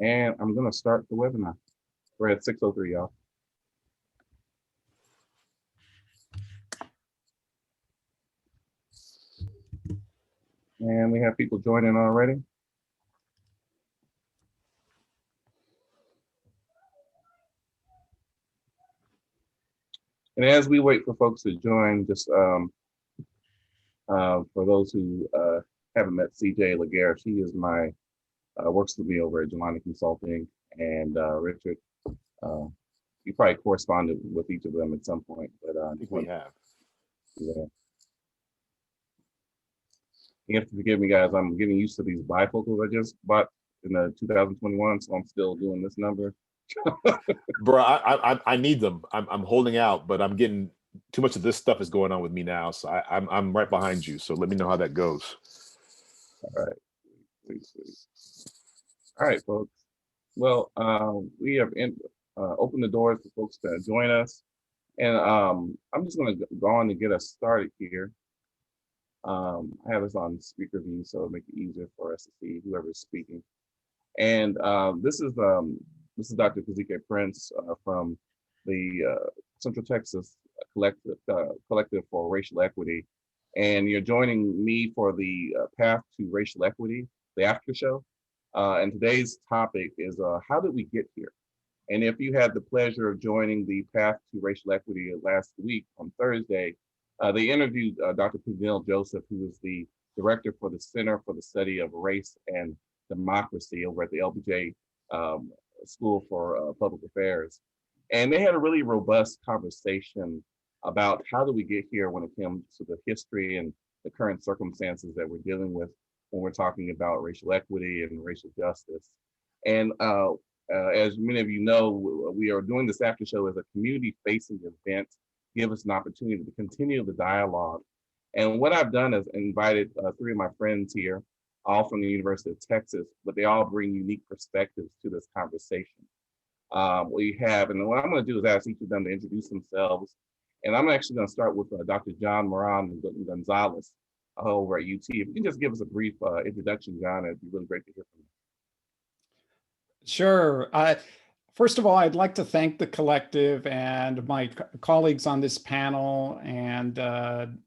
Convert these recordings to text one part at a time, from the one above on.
And I'm going to start the webinar. We're at 6:03, y'all. And we have people joining already. And as we wait for folks to join, just for those who haven't met CJ Laguerre, she is my works with me over at Jelani Consulting, and Richard. You probably corresponded with each of them at some point, but I think we have. Yeah. You have to forgive me, guys. I'm getting used to these bifocals I just bought in the 2021, so I'm still doing this number. Bro, I need them. I'm holding out, but I'm getting too much of this stuff is going on with me now. So I'm right behind you. So let me know how that goes. All right. Please. All right, folks. Well, we have opened the doors for folks to join us. And I'm just going to go on to get us started here. I have us on speaker view, so it'll make it easier for us to see whoever's speaking. And this is Dr. Kazike Prince from the Central Texas Collective for Racial Equity. And you're joining me for the Path to Racial Equity, the Aftershow. And today's topic is how did we get here? And if you had the pleasure of joining the Path to Racial Equity last week on Thursday, they interviewed Dr. Peniel Joseph, who is the director for the Center for the Study of Race and Democracy over at the LBJ School for Public Affairs. And they had a really robust conversation about how do we get here when it comes to the history and the current circumstances that we're dealing with when we're talking about racial equity and racial justice. And as many of you know, we are doing this after show as a community-facing event, give us an opportunity to continue the dialogue. And what I've done is invited three of my friends here, all from the University of Texas, but they all bring unique perspectives to this conversation. We have, and what I'm going to do is ask each of them to introduce themselves. And I'm actually going to start with Dr. John Morán and González over at UT. If you can just give us a brief introduction, John, it'd be really great to hear from you. Sure. First of all, I'd like to thank the collective and my colleagues on this panel and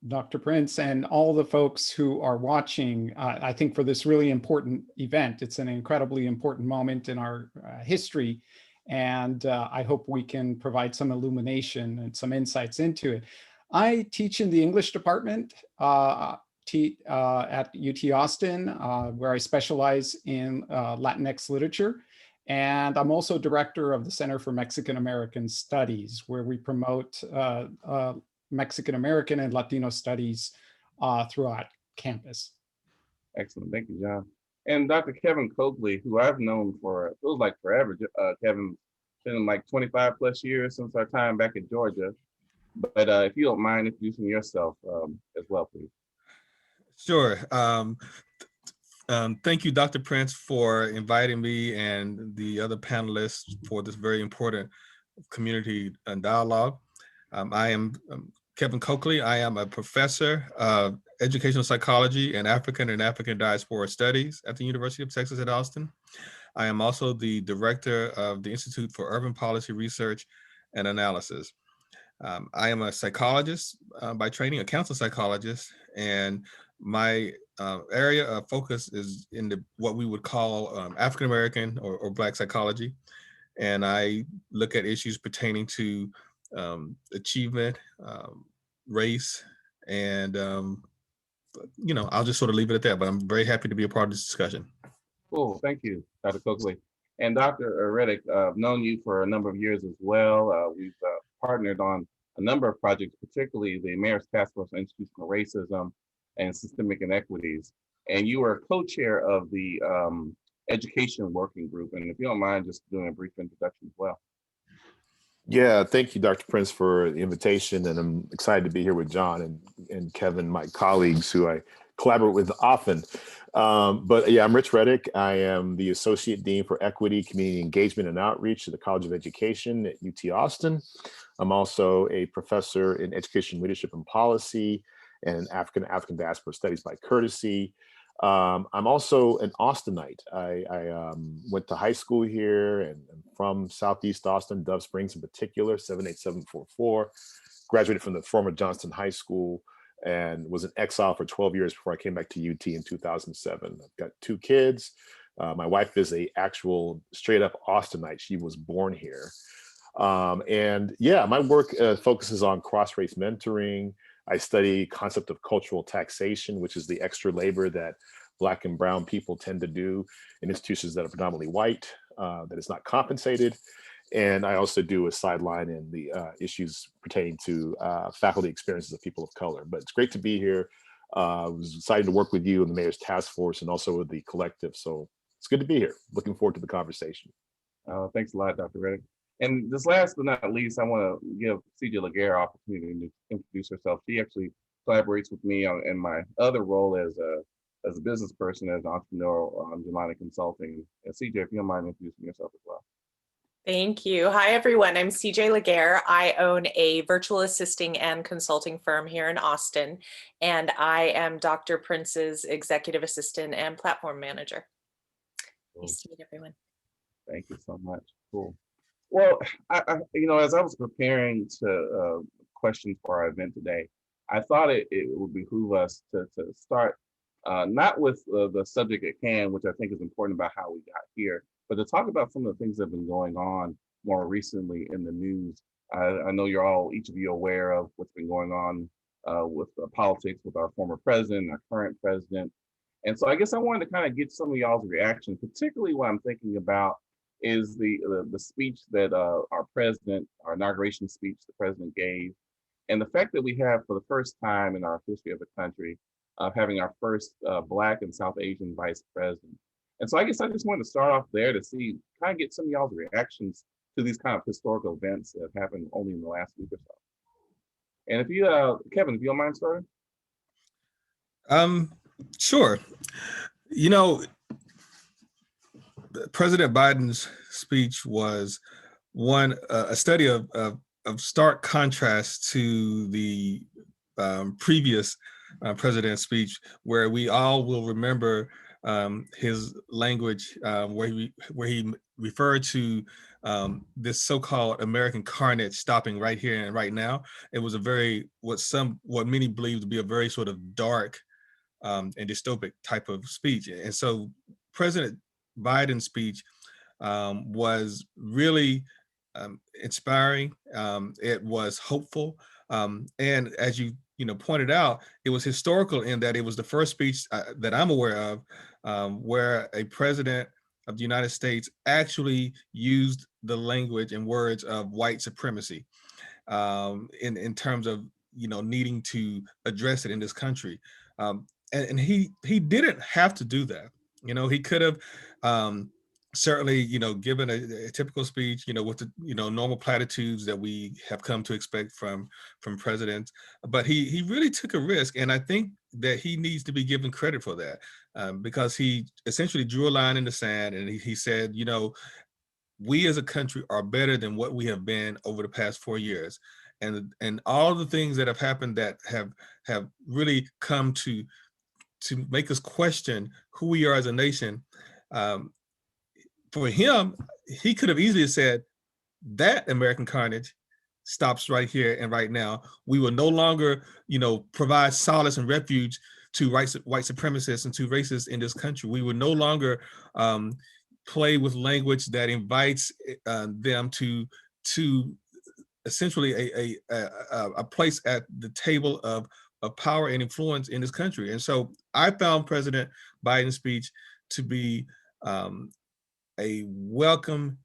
Dr. Prince and all the folks who are watching, I think, for this really important event. It's an incredibly important moment in our history. And I hope we can provide some illumination and some insights into it. I teach in the English department at UT Austin, where I specialize in Latinx literature. And I'm also director of the Center for Mexican American Studies, where we promote Mexican American and Latino studies throughout campus. Excellent, thank you, John. And Dr. Kevin Cokley, who I've known for, it feels like forever. Kevin's been like 25 plus years since our time back in Georgia. But if you don't mind introducing yourself as well, please. Sure. Thank you, Dr. Prince, for inviting me and the other panelists for this very important community dialogue. I am Kevin Cokley. I am a professor of educational psychology and African Diaspora Studies at the University of Texas at Austin. I am also the director of the Institute for Urban Policy Research and Analysis. I am a psychologist by training, a counselor psychologist, and my area of focus is in what we would call African American or Black psychology. And I look at issues pertaining to achievement, race, and I'll just sort of leave it at that, but I'm very happy to be a part of this discussion. Cool, thank you, Dr. Cokley. And Dr. Reddick, I've known you for a number of years as well. We've partnered on a number of projects, particularly the Mayor's Task Force on Institutional Racism and Systemic Inequities. And you are co-chair of the Education Working Group. And if you don't mind just doing a brief introduction as well. Yeah, thank you, Dr. Prince, for the invitation. And I'm excited to be here with John and Kevin, my colleagues who I collaborate with often. But yeah, I'm Rich Reddick. I am the Associate Dean for Equity, Community Engagement and Outreach at the College of Education at UT Austin. I'm also a professor in Education Leadership and Policy and African Diaspora Studies by courtesy. I'm also an Austinite. I went to high school here and from Southeast Austin, Dove Springs in particular, 78744. Graduated from the former Johnston High School and was in exile for 12 years before I came back to UT in 2007. I've got 2 kids. My wife is a actual straight up Austinite. She was born here. And yeah, my work focuses on cross-race mentoring. I study concept of cultural taxation, which is the extra labor that Black and brown people tend to do in institutions that are predominantly white, that is not compensated. And I also do a sideline in the issues pertaining to faculty experiences of people of color. But it's great to be here. I was excited to work with you and the Mayor's Task Force and also with the collective. So it's good to be here. Looking forward to the conversation. Thanks a lot, Dr. Reddick. And this last but not least, I want to give CJ Laguerre opportunity to introduce herself. She actually collaborates with me in my other role as a business person, as an entrepreneur on Jelani Consulting. And CJ, if you don't mind introducing yourself as well. Thank you. Hi, everyone. I'm CJ Laguerre. I own a virtual assisting and consulting firm here in Austin, and I am Dr. Prince's executive assistant and platform manager. Cool. Nice to meet everyone. Thank you so much. Cool. Well, as I was preparing to questions for our event today, I thought it would behoove us to start not with the subject at hand, which I think is important about how we got here, but to talk about some of the things that have been going on more recently in the news. I know each of you are aware of what's been going on with politics with our former president, our current president. And so I guess I wanted to kind of get some of y'all's reaction, particularly what I'm thinking about is the speech that our inauguration speech the president gave, and the fact that we have for the first time in our history of the country, having our first Black and South Asian vice president. And so I guess I just wanted to start off there to get some of y'all's reactions to these kind of historical events that have happened only in the last week or so. And if you, Kevin, if you don't mind starting. Sure. President Biden's speech was a study of stark contrast to the previous president's speech, where we all will remember his language, where he referred to this so-called American carnage stopping right here and right now. It was what many believe to be a very sort of dark and dystopic type of speech. And so President Biden's speech was really inspiring. It was hopeful, and as you pointed out, it was historical in that it was the first speech that I'm aware of where a president of the United States actually used the language and words of white supremacy in terms of needing to address it in this country. And he didn't have to do that. He could have certainly, given a typical speech, with the, normal platitudes that we have come to expect from presidents, but he really took a risk. And I think that he needs to be given credit for that because he essentially drew a line in the sand and he said, we as a country are better than what we have been over the past 4 years. And all the things that have happened that have really come to make us question who we are as a nation. For him, he could have easily said that American carnage stops right here and right now. We will no longer, provide solace and refuge to white supremacists and to racists in this country. We will no longer play with language that invites them to essentially a place at the table of power and influence in this country. And so I found President Biden's speech to be a welcome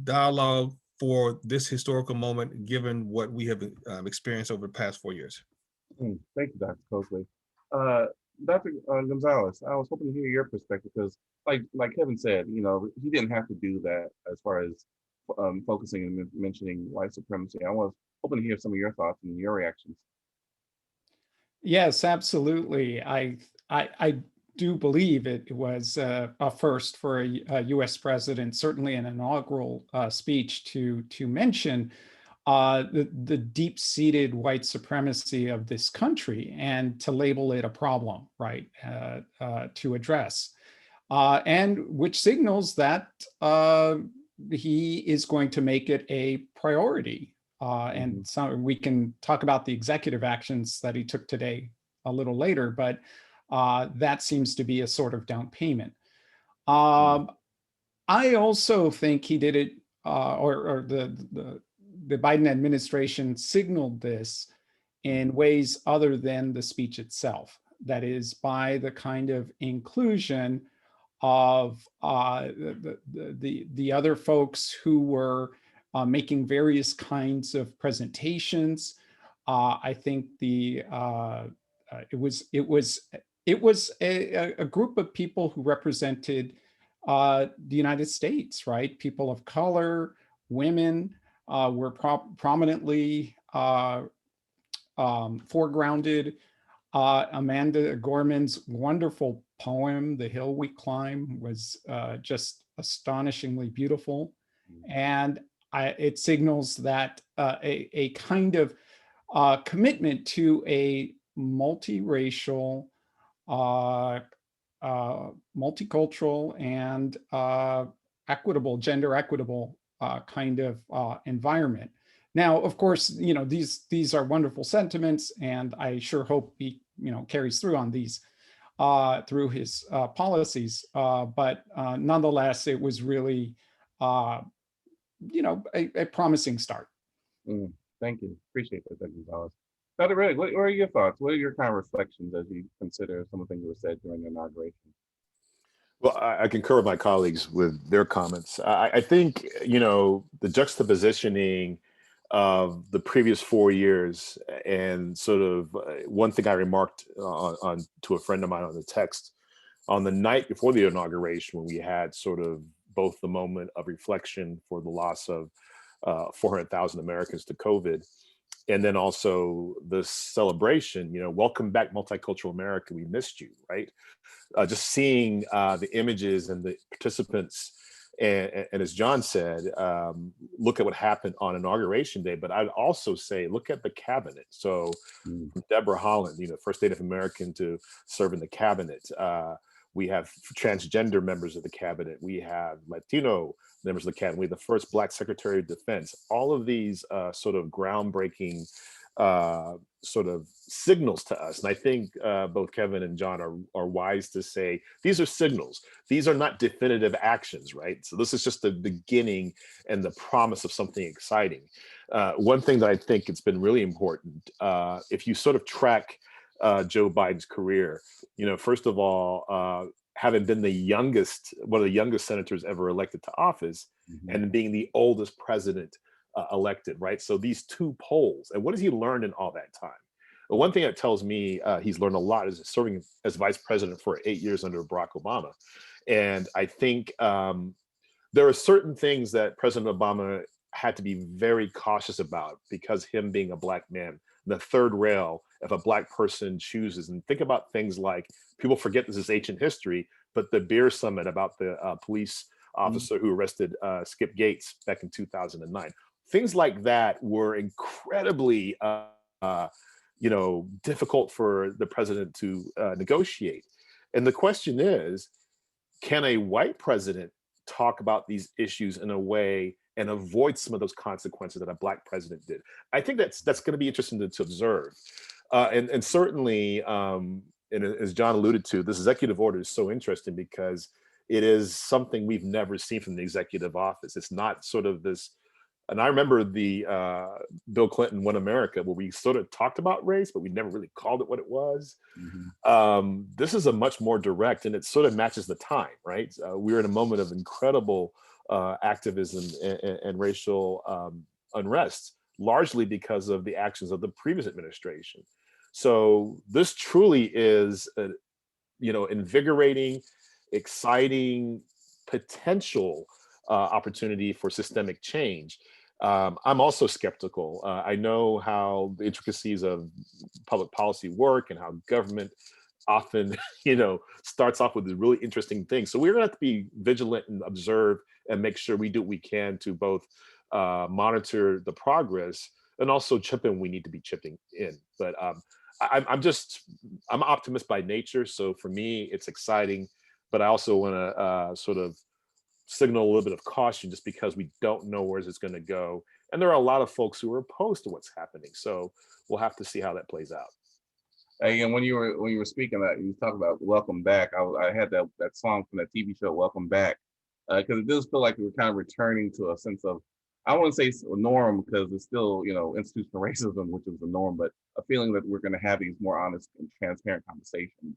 dialogue for this historical moment, given what we have experienced over the past 4 years. Thank you, Dr. Cokley. Dr. González, I was hoping to hear your perspective because, like Kevin said, he didn't have to do that as far as focusing and mentioning white supremacy. I was hoping to hear some of your thoughts and your reactions. Yes, absolutely. I do believe it was a first for a U.S. president, certainly an inaugural speech to mention the deep-seated white supremacy of this country and to label it a problem, right, to address. And which signals that he is going to make it a priority. And so we can talk about the executive actions that he took today a little later, but that seems to be a sort of down payment. I also think he did it, or the Biden administration signaled this in ways other than the speech itself. That is, by the kind of inclusion of the other folks who were making various kinds of presentations. I think it was a group of people who represented the United States, right? People of color, women were prominently foregrounded. Amanda Gorman's wonderful poem, The Hill We Climb, was just astonishingly beautiful. And it signals that a kind of commitment to a multiracial, multicultural, and equitable, gender equitable kind of environment. Now, of course, these are wonderful sentiments, and I sure hope he, carries through on these through his policies. But nonetheless, it was really, a promising start. Thank you. Appreciate that, Dr. González. Dr. Reddick, what are your thoughts? What are your kind of reflections as you consider some of the things that were said during the inauguration? Well, I concur with my colleagues with their comments. I think, the juxtapositioning of the previous 4 years and sort of one thing I remarked on to a friend of mine on the text on the night before the inauguration, when we had sort of both the moment of reflection for the loss of 400,000 Americans to COVID, and then also the celebration, welcome back multicultural America, we missed you, right? Just seeing the images and the participants, and as John said, look at what happened on Inauguration Day, but I'd also say, look at the cabinet. So Deborah Holland, first Native American to serve in the cabinet. We have transgender members of the cabinet. We have Latino members of the cabinet. We have the first Black Secretary of Defense. All of these sort of groundbreaking sort of signals to us. And I think both Kevin and John are wise to say, these are signals. These are not definitive actions, right? So this is just the beginning and the promise of something exciting. One thing that I think it's been really important, if you sort of track Joe Biden's career, first of all, having been one of the youngest senators ever elected to office, and being the oldest president elected, right? So these two polls, and what has he learned in all that time? Well, one thing that tells me he's learned a lot is serving as vice president for 8 years under Barack Obama. And I think there are certain things that President Obama had to be very cautious about, because him being a Black man, the third rail, if a Black person chooses, and think about things like, people forget this is ancient history, but the beer summit about the police officer who arrested Skip Gates back in 2009. Things like that were incredibly, difficult for the president to negotiate. And the question is, can a white president talk about these issues in a way and avoid some of those consequences that a Black president did? I think that's going to be interesting to observe. And certainly, and as John alluded to, this executive order is so interesting because it is something we've never seen from the executive office. It's not sort of this, and I remember the Bill Clinton One America, where we sort of talked about race, but we never really called it what it was. This is a much more direct, and it sort of matches the time, right? We're in a moment of incredible activism and racial unrest, largely because of the actions of the previous administration. So this truly is, invigorating, exciting, potential opportunity for systemic change. I'm also skeptical. I know how the intricacies of public policy work and how government often, starts off with these really interesting things. So we're gonna have to be vigilant and observe and make sure we do what we can to both monitor the progress, and also chip in when we need to be chipping in. But I'm an optimist by nature. So for me, it's exciting, but I also want to sort of signal a little bit of caution just because we don't know where it's going to go. And there are a lot of folks who are opposed to what's happening. So we'll have to see how that plays out. Again, when you were speaking that, you talked about Welcome Back. I had that song from that TV show Welcome Back, because it does feel like we're kind of returning to a sense of, I wouldn't say norm, because it's still, institutional racism, which is the norm, but a feeling that we're going to have these more honest and transparent conversations.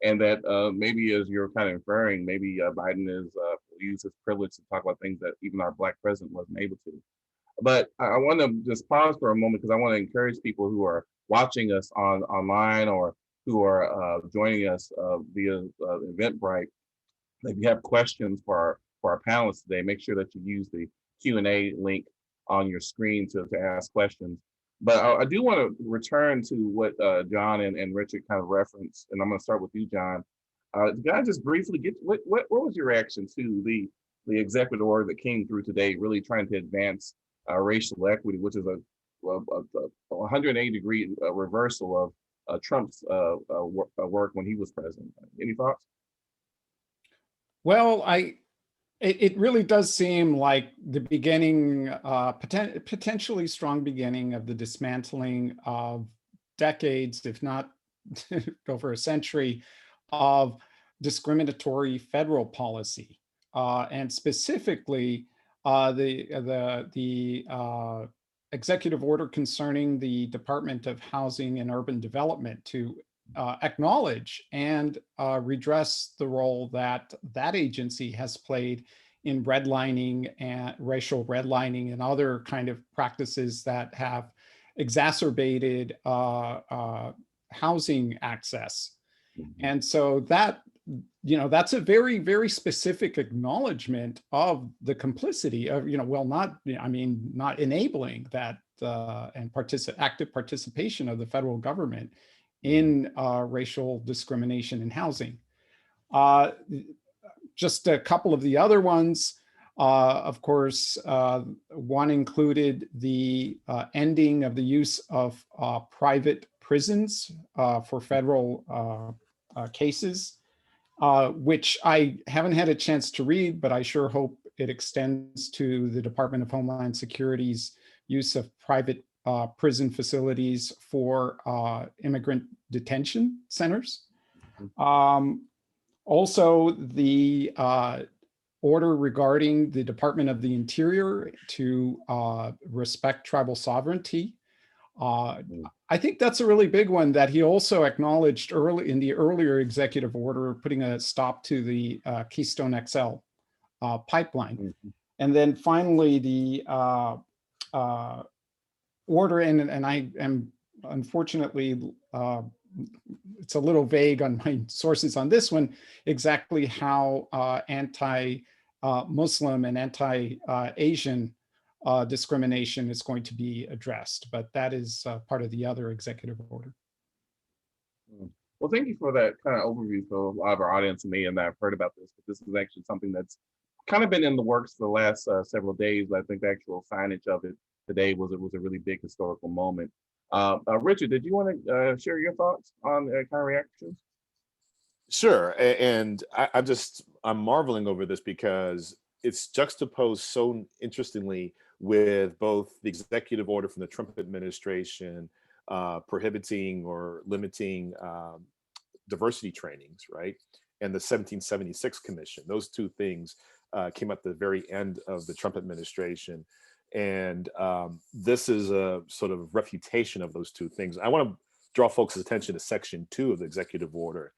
And that maybe, as you're kind of inferring, maybe Biden is use his privilege to talk about things that even our Black president wasn't able to. But I want to just pause for a moment, because I want to encourage people who are watching us online, or who are joining us via Eventbrite. If you have questions for our panelists today, make sure that you use the Q&A link on your screen to ask questions. But I do want to return to what John and Richard kind of referenced, and I'm going to start with you, John. Can I just briefly get what was your reaction to the executive order that came through today, really trying to advance racial equity, which is a 180-degree reversal of Trump's work when he was president? Any thoughts? Well, it really does seem like the beginning, potentially strong beginning of the dismantling of decades, if not over a century, of discriminatory federal policy, and specifically the executive order concerning the Department of Housing and Urban Development to acknowledge and redress the role that agency has played in redlining and racial redlining and other kind of practices that have exacerbated housing access. And so that, that's a very, very specific acknowledgement of the complicity of, not enabling that and active participation of the federal government in racial discrimination in housing. Just a couple of the other ones, of course, one included the ending of the use of private prisons for federal cases, which I haven't had a chance to read, but I sure hope it extends to the Department of Homeland Security's use of private prison facilities for immigrant detention centers. Also, the order regarding the Department of the Interior to respect tribal sovereignty. I think that's a really big one that he also acknowledged early in the earlier executive order, putting a stop to the Keystone XL pipeline. And then finally, the order, and I am unfortunately, it's a little vague on my sources on this one, exactly how anti-Muslim and anti-Asian discrimination is going to be addressed, but that is part of the other executive order. Well, thank you for that kind of overview for a lot of our audience and me, and I've heard about this, but this is actually something that's kind of been in the works for the last several days. But I think the actual signage of it today was a really big historical moment. Richard, did you want to share your thoughts on kind of reactions? Sure, and I'm marveling over this because it's juxtaposed so interestingly with both the executive order from the Trump administration prohibiting or limiting diversity trainings, right? And the 1776 Commission. Those two things came at the very end of the Trump administration. And this is a sort of refutation of those two things. I want to draw folks' attention to Section 2 of the executive order.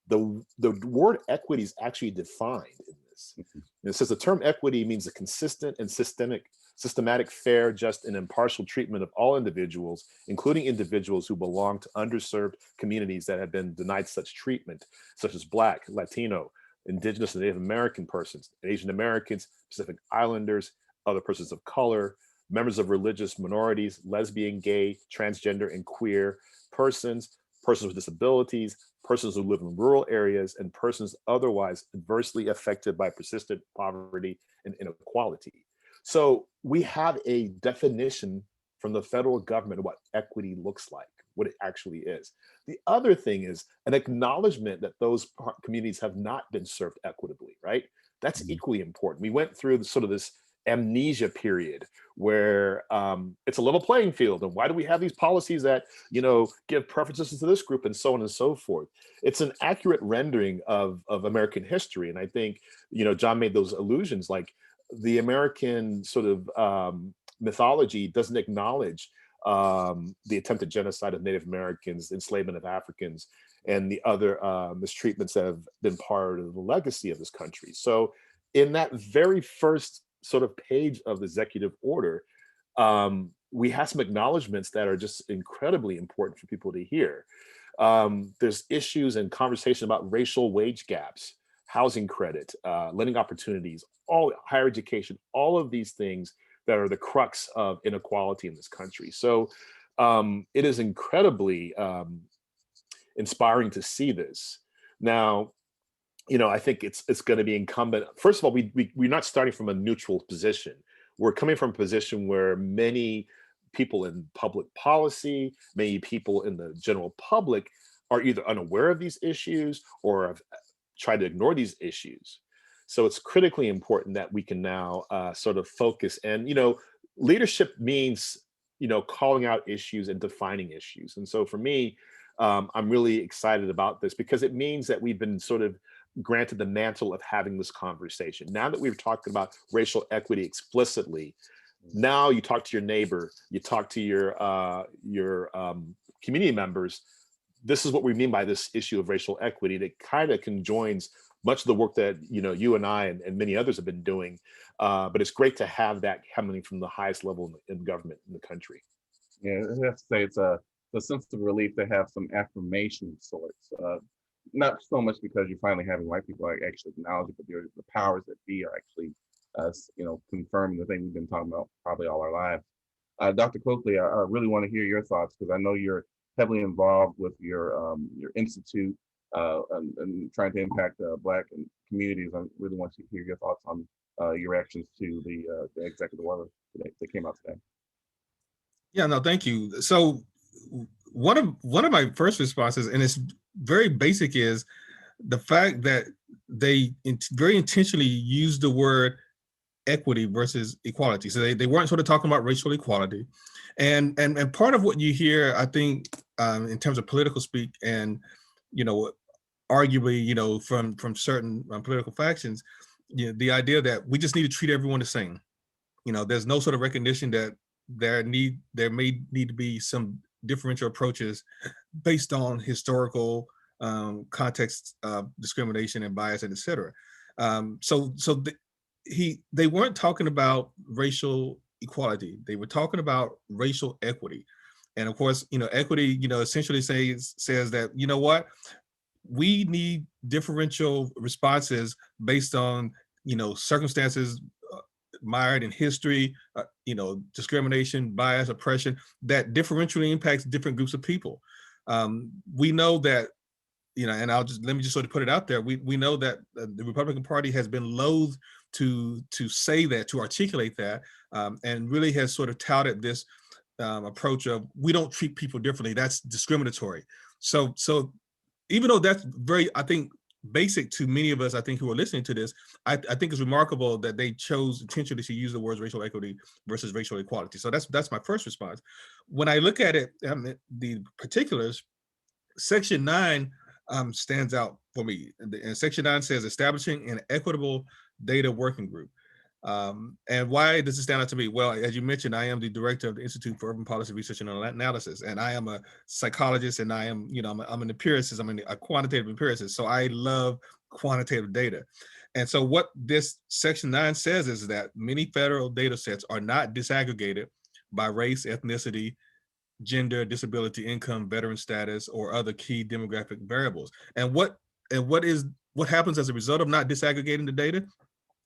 The word equity is actually defined in this. And it says the term equity means a consistent and systematic, fair, just, and impartial treatment of all individuals, including individuals who belong to underserved communities that have been denied such treatment, such as Black, Latino, Indigenous and Native American persons, Asian Americans, Pacific Islanders, other persons of color, members of religious minorities, lesbian, gay, transgender, and queer persons, persons with disabilities, persons who live in rural areas, and persons otherwise adversely affected by persistent poverty and inequality. So we have a definition from the federal government of what equity looks like, what it actually is. The other thing is an acknowledgement that those communities have not been served equitably, right? That's equally important. We went through sort of this amnesia period where it's a level playing field, and why do we have these policies that, you know, give preferences to this group and so on and so forth. It's an accurate rendering of American history, and I think, you know, John made those allusions, like the American sort of mythology doesn't acknowledge the attempted genocide of Native Americans, enslavement of Africans, and the other mistreatments that have been part of the legacy of this country. So in that very first sort of page of the executive order, we have some acknowledgements that are just incredibly important for people to hear. There's issues and conversation about racial wage gaps, housing credit, lending opportunities, all higher education, all of these things that are the crux of inequality in this country. So it is incredibly inspiring to see this. Now, you know, I think it's going to be incumbent. First of all, we're not starting from a neutral position. We're coming from a position where many people in public policy, many people in the general public are either unaware of these issues or have tried to ignore these issues. So it's critically important that we can now sort of focus. And, you know, leadership means, you know, calling out issues and defining issues. And so for me, I'm really excited about this because it means that we've been sort of granted the mantle of having this conversation. Now that we've talked about racial equity explicitly, now you talk to your neighbor, you talk to your community members. This is what we mean by this issue of racial equity. That kind of conjoins much of the work that, you know, you and I and many others have been doing. But it's great to have that coming from the highest level in government in the country. Yeah, I have to say it's a sense of relief to have some affirmation of sorts. Not so much because you're finally having white people actually acknowledge it, but the powers that be are actually, you know, confirming the thing we've been talking about probably all our lives. Dr. Cokley, I really want to hear your thoughts because I know you're heavily involved with your institute and trying to impact Black communities. I really want to hear your thoughts on your reactions to the executive order that came out today. Yeah, no, thank you. So one of my first responses, and it's very basic, is the fact that they very intentionally used the word equity versus equality. So they weren't sort of talking about racial equality. And part of what you hear, I think, in terms of political speak and, you know, arguably, you know, from certain political factions, you know, the idea that we just need to treat everyone the same. You know, there's no sort of recognition that there may need to be some differential approaches based on historical context, discrimination and bias, and et cetera. They weren't talking about racial equality. They were talking about racial equity. And of course, you know, equity, you know, essentially says that, you know what, we need differential responses based on, you know, circumstances mired in history, you know, discrimination, bias, oppression that differentially impacts different groups of people. We know that, you know, and let me just sort of put it out there. We know that the Republican Party has been loath to say that, to articulate that, and really has sort of touted this approach of we don't treat people differently. That's discriminatory. So even though that's very, I think, basic to many of us, I think, who are listening to this, I think it's remarkable that they chose intentionally to use the words racial equity versus racial equality. So that's my first response. When I look at it, the particulars, Section 9 stands out for me. And Section 9 says establishing an equitable data working group. And why does it stand out to me? Well, as you mentioned, I am the director of the Institute for Urban Policy Research and Analysis, and I am a psychologist, and I am, you know, I'm an empiricist. I'm a quantitative empiricist, so I love quantitative data. And so what this Section 9 says is that many federal data sets are not disaggregated by race, ethnicity, gender, disability, income, veteran status, or other key demographic variables. And what happens as a result of not disaggregating the data?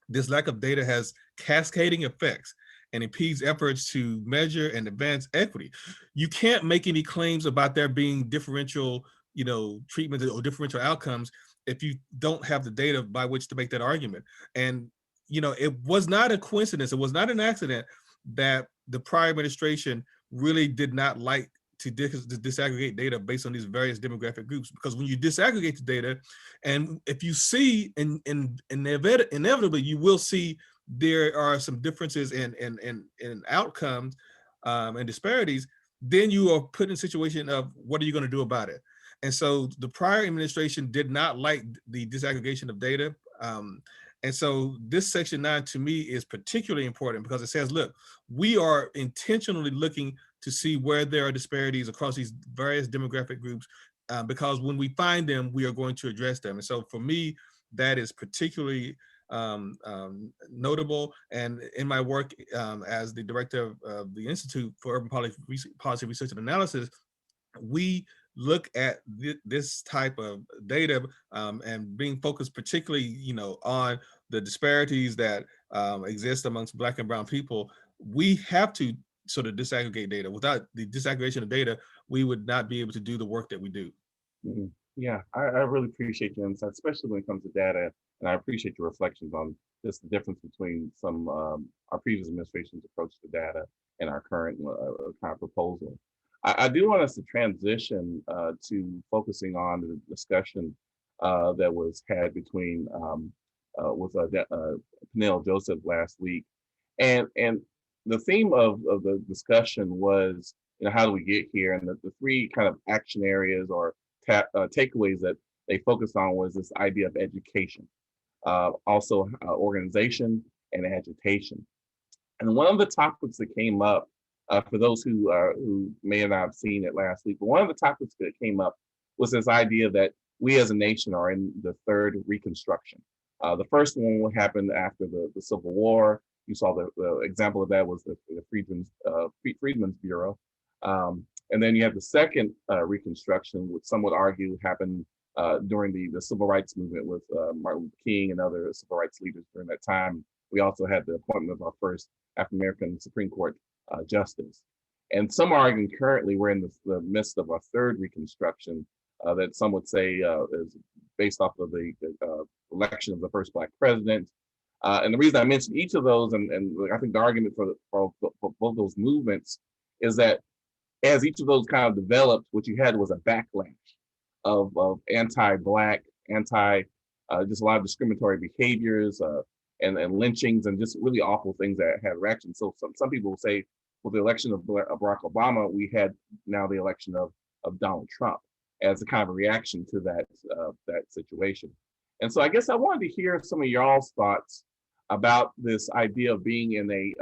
This lack of data has cascading effects and impedes efforts to measure and advance equity. You can't make any claims about there being differential, you know, treatment or differential outcomes if you don't have the data by which to make that argument. And it was not a coincidence. It was not an accident that the prior administration really did not like to disaggregate data based on these various demographic groups, because when you disaggregate the data, and if you see, inevitably you will see there are some differences in outcomes and disparities, then you are put in a situation of what are you going to do about it? And so the prior administration did not like the disaggregation of data. And so this section 9 to me is particularly important because it says, look, we are intentionally looking to see where there are disparities across these various demographic groups, because when we find them, we are going to address them. And so for me, that is particularly notable. And in my work as the director of the Institute for Urban Policy Research and Analysis, we look at this type of data and being focused particularly, on the disparities that exist amongst Black and Brown people. We have to sort of disaggregate data. Without the disaggregation of data, we would not be able to do the work that we do. Mhm. Yeah, I really appreciate your insight, especially when it comes to data, and I appreciate your reflections on just the difference between some our previous administration's approach to data and our current kind of proposal. I do want us to transition to focusing on the discussion that was had between with Peniel Joseph last week, and the theme of the discussion was, how do we get here, and the three kind of action areas or takeaways that they focused on was this idea of education, also organization and agitation. And one of the topics that came up, for those who may not have seen it last week, but one of the topics that came up was this idea that we as a nation are in the third Reconstruction. The first one happened after the Civil War. You saw the example of that was the Freedmen's Bureau. And then you have the second Reconstruction, which some would argue happened during the Civil Rights Movement with Martin Luther King and other civil rights leaders during that time. We also had the appointment of our first African-American Supreme Court justice. And some are arguing currently we're in the midst of a third Reconstruction that some would say is based off of the election of the first Black president. And the reason I mentioned each of those, and I think the argument for both those movements is that as each of those kind of developed, what you had was a backlash of anti-Black, just a lot of discriminatory behaviors and lynchings and just really awful things that had reaction. So some people will say, with the election of Barack Obama, we had now the election of Donald Trump as a kind of reaction to that situation. And so I guess I wanted to hear some of y'all's thoughts about this idea of being in a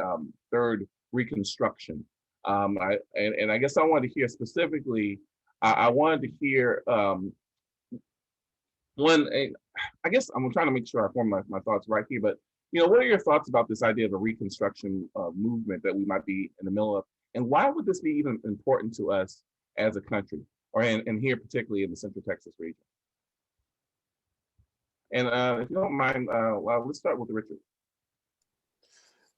third Reconstruction. And I guess I wanted to hear specifically, I wanted to hear I guess I'm trying to make sure I form my thoughts right here, but what are your thoughts about this idea of a Reconstruction movement that we might be in the middle of? And why would this be even important to us as a country, or and here particularly in the Central Texas region? And if you don't mind, well, let's start with Richard.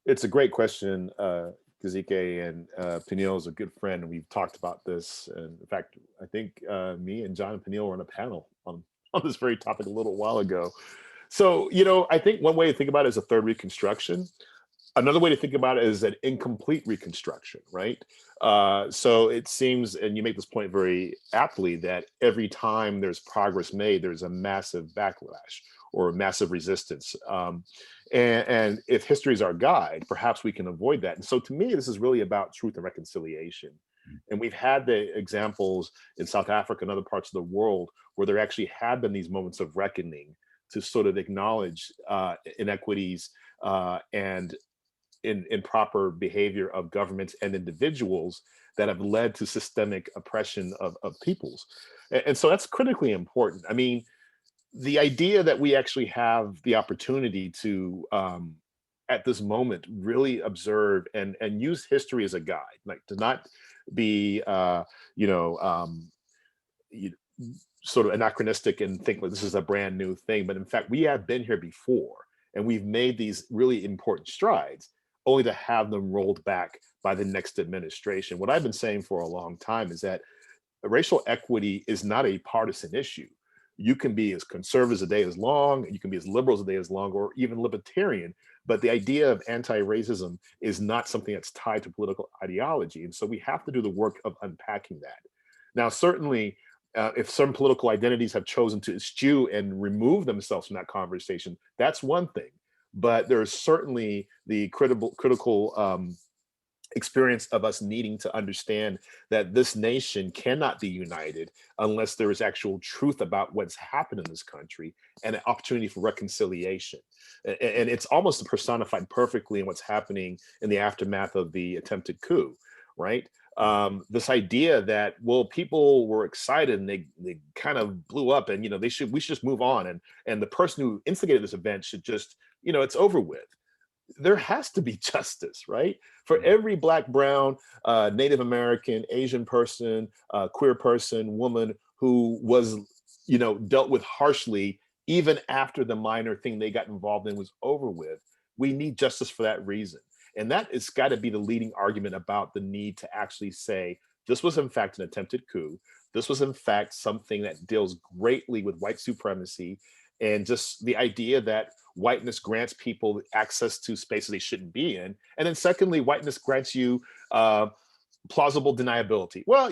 It's a great question, Kazike, and Peniel is a good friend, and we've talked about this. And in fact, I think me and John and Peniel were on a panel on this very topic a little while ago. So, I think one way to think about it is a third Reconstruction. Another way to think about it is an incomplete Reconstruction, right? So it seems, and you make this point very aptly, that every time there's progress made, there's a massive backlash or a massive resistance. And if history is our guide, perhaps we can avoid that. And so to me, this is really about truth and reconciliation. And we've had the examples in South Africa and other parts of the world where there actually have been these moments of reckoning to sort of acknowledge inequities and improper behavior of governments and individuals that have led to systemic oppression of peoples. And so that's critically important. I mean, the idea that we actually have the opportunity to, at this moment, really observe and use history as a guide, like to not be, sort of anachronistic and think like this is a brand new thing, but in fact, we have been here before and we've made these really important strides, only to have them rolled back by the next administration. What I've been saying for a long time is that racial equity is not a partisan issue. You can be as conservative as a day is long, you can be as liberal as a day is long, or even libertarian. But the idea of anti-racism is not something that's tied to political ideology. And so we have to do the work of unpacking that. Now, certainly, if some political identities have chosen to eschew and remove themselves from that conversation, that's one thing. But there is certainly the critical experience of us needing to understand that this nation cannot be united unless there is actual truth about what's happened in this country and an opportunity for reconciliation. And it's almost personified perfectly in what's happening in the aftermath of the attempted coup, right? This idea that, well, people were excited and they kind of blew up, and we should just move on, and the person who instigated this event should just, it's over with. There has to be justice, right? For every Black, brown, Native American, Asian person, queer person, woman who was, dealt with harshly, even after the minor thing they got involved in was over with, we need justice for that reason. And that has got to be the leading argument about the need to actually say, this was in fact an attempted coup. This was in fact something that deals greatly with white supremacy, and just the idea that whiteness grants people access to spaces they shouldn't be in. And then secondly, whiteness grants you plausible deniability. Well,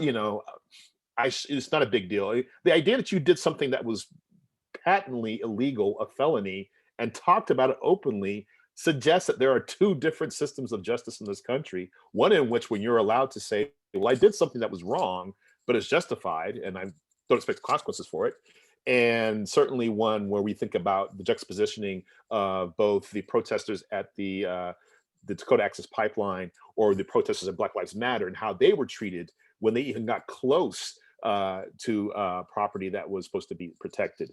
it's not a big deal. The idea that you did something that was patently illegal, a felony, and talked about it openly suggests that there are two different systems of justice in this country. One in which, when you're allowed to say, well, I did something that was wrong, but it's justified, and I don't expect consequences for it. And certainly one where we think about the juxtapositioning of both the protesters at the Dakota Access Pipeline or the protesters at Black Lives Matter, and how they were treated when they even got close to property that was supposed to be protected.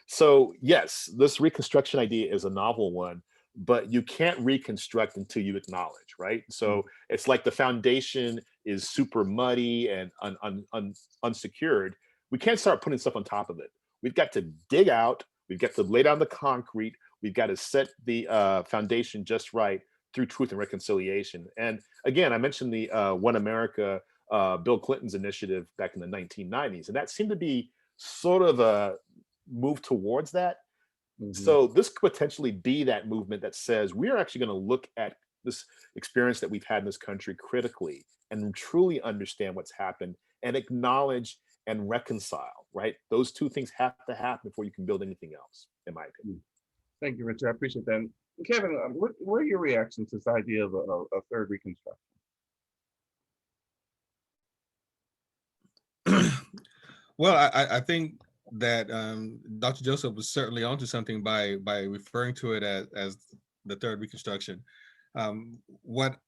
So yes, this reconstruction idea is a novel one, but you can't reconstruct until you acknowledge, right? So it's like the foundation is super muddy and unsecured. We can't start putting stuff on top of it. We've got to dig out, we've got to lay down the concrete, we've got to set the foundation just right through truth and reconciliation. And again, I mentioned the One America, Bill Clinton's initiative back in the 1990s, and that seemed to be sort of a move towards that. So this could potentially be that movement that says, we're actually going to look at this experience that we've had in this country critically and truly understand what's happened and acknowledge and reconcile, right? Those two things have to happen before you can build anything else, in my opinion. Thank you, Richard. I appreciate that. And Kevin, what are your reactions to this idea of a third Reconstruction? Well, I think that Dr. Joseph was certainly onto something by referring to it as the third Reconstruction. What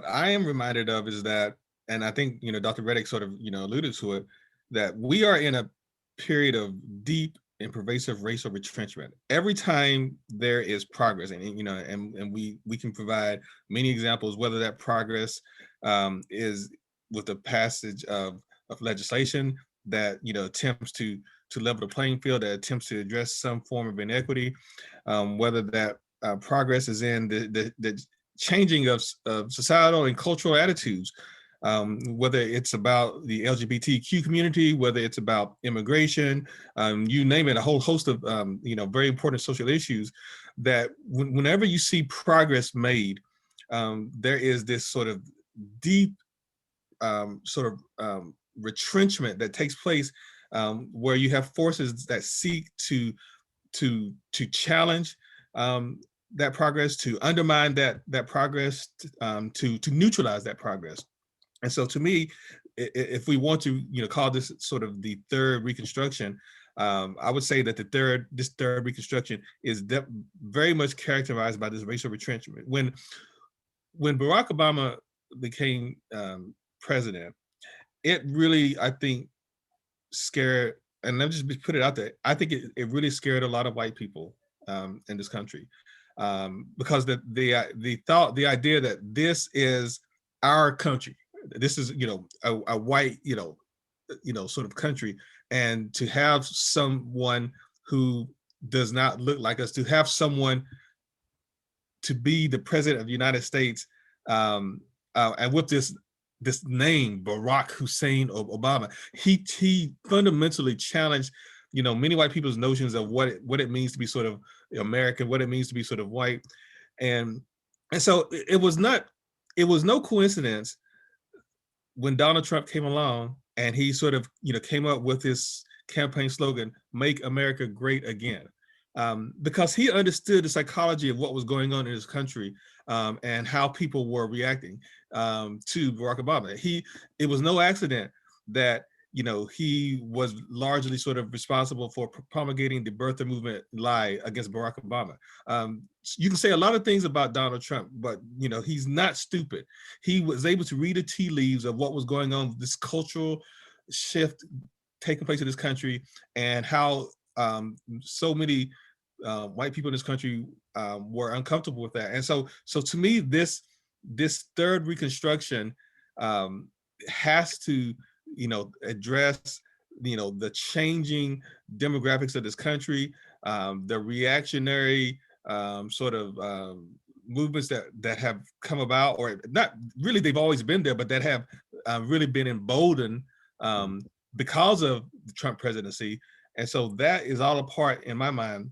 I am reminded of is that, and I think Dr. Reddick sort of alluded to it, that we are in a period of deep and pervasive racial retrenchment. Every time there is progress, and we can provide many examples, whether that progress is with the passage of legislation that attempts to level the playing field, that attempts to address some form of inequity, whether that progress is in the changing of societal and cultural attitudes, whether it's about the LGBTQ community, whether it's about immigration, you name it, a whole host of very important social issues, that whenever you see progress made, there is this sort of deep retrenchment that takes place, where you have forces that seek to challenge that progress, to undermine that progress, to neutralize that progress. And so, to me, if we want to call this sort of the third Reconstruction, I would say that this third Reconstruction is very much characterized by this racial retrenchment. When Barack Obama became president, it really, I think, scared, and let me just put it out there, I think it really scared a lot of white people in this country, because the idea that this is our country, this is a white sort of country, and to have someone who does not look like us, to have someone to be the president of the United States, and with this name, Barack Hussein Obama, he fundamentally challenged many white people's notions of what it means to be sort of American, what it means to be sort of white. And so it was no coincidence when Donald Trump came along and he sort of, came up with his campaign slogan, "Make America Great Again." Because he understood the psychology of what was going on in his country, and how people were reacting to Barack Obama. It was no accident that he was largely sort of responsible for promulgating the birther movement lie against Barack Obama. You can say a lot of things about Donald Trump, but he's not stupid. He was able to read the tea leaves of what was going on, this cultural shift taking place in this country, and how so many white people in this country were uncomfortable with that. And so to me, this third Reconstruction has to address the changing demographics of this country, the reactionary sort of movements that have come about, or not really, they've always been there, but that have really been emboldened because of the Trump presidency. And so that is all a part, in my mind,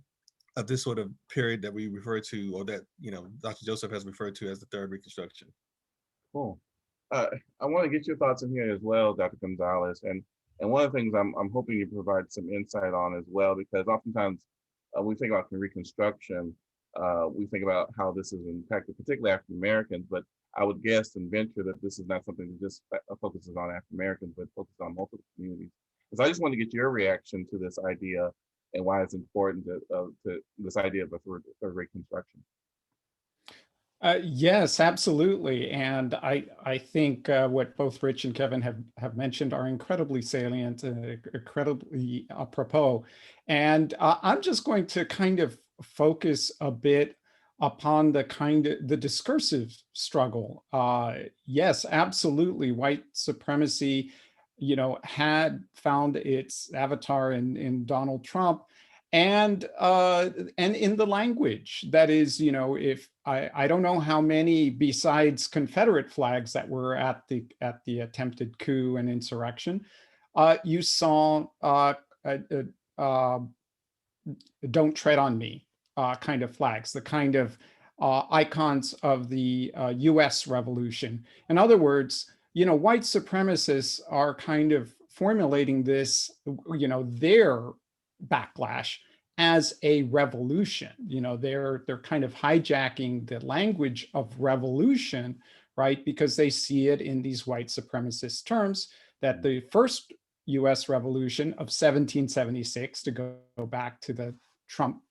of this sort of period that we refer to, or that Dr. Joseph has referred to as the third Reconstruction. Cool. I want to get your thoughts in here as well, Dr. González, and one of the things I'm hoping you provide some insight on as well, because oftentimes when we think about the Reconstruction, we think about how this has impacted particularly African Americans, but I would guess and venture that this is not something that just focuses on African Americans, but focuses on multiple communities. So I just want to get your reaction to this idea and why it's important to this idea of a third Reconstruction. Yes, absolutely. And I think what both Rich and Kevin have mentioned are incredibly salient, incredibly apropos. And I'm just going to kind of focus a bit upon the discursive struggle. Yes, absolutely. White supremacy, had found its avatar in Donald Trump. And in the language, that is, if I don't know how many besides Confederate flags that were at the attempted coup and insurrection, you saw "Don't tread on me" kind of flags, the kind of icons of the U.S. Revolution. In other words, white supremacists are kind of formulating this, their backlash as a revolution. They're kind of hijacking the language of revolution, right? Because they see it in these white supremacist terms, that the first US revolution of 1776, to go back to the Trump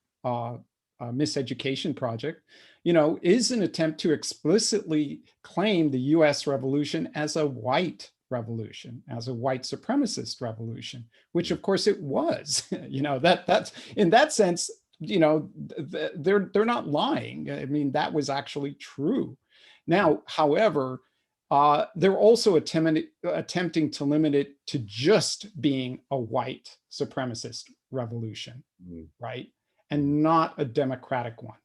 miseducation project, is an attempt to explicitly claim the US revolution as a white revolution, as a white supremacist revolution, which of course it was. That's in that sense, they're not lying. I mean, that was actually true. Now, however, they're also attempting to limit it to just being a white supremacist revolution, right? And not a democratic one.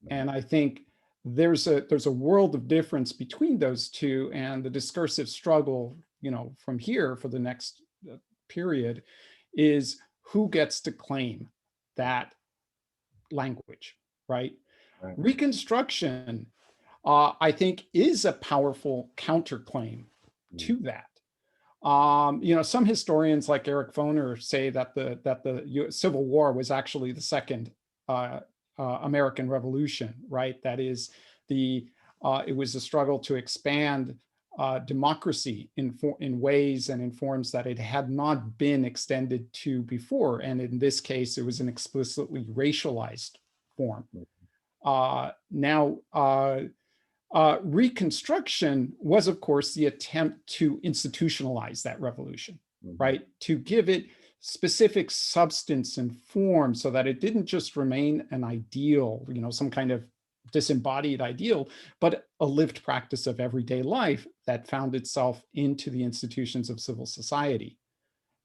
And I think there's a world of difference between those two, and the discursive struggle, from here for the next period is who gets to claim that language, right? Reconstruction, I think, is a powerful counterclaim to that. Some historians like Eric Foner say that the Civil War was actually the second American Revolution, right? That is, it was a struggle to expand democracy in ways and in forms that it had not been extended to before. And in this case, it was an explicitly racialized form. Reconstruction was, of course, the attempt to institutionalize that revolution, right? To give it specific substance and form so that it didn't just remain an ideal, some kind of disembodied ideal, but a lived practice of everyday life that found itself into the institutions of civil society.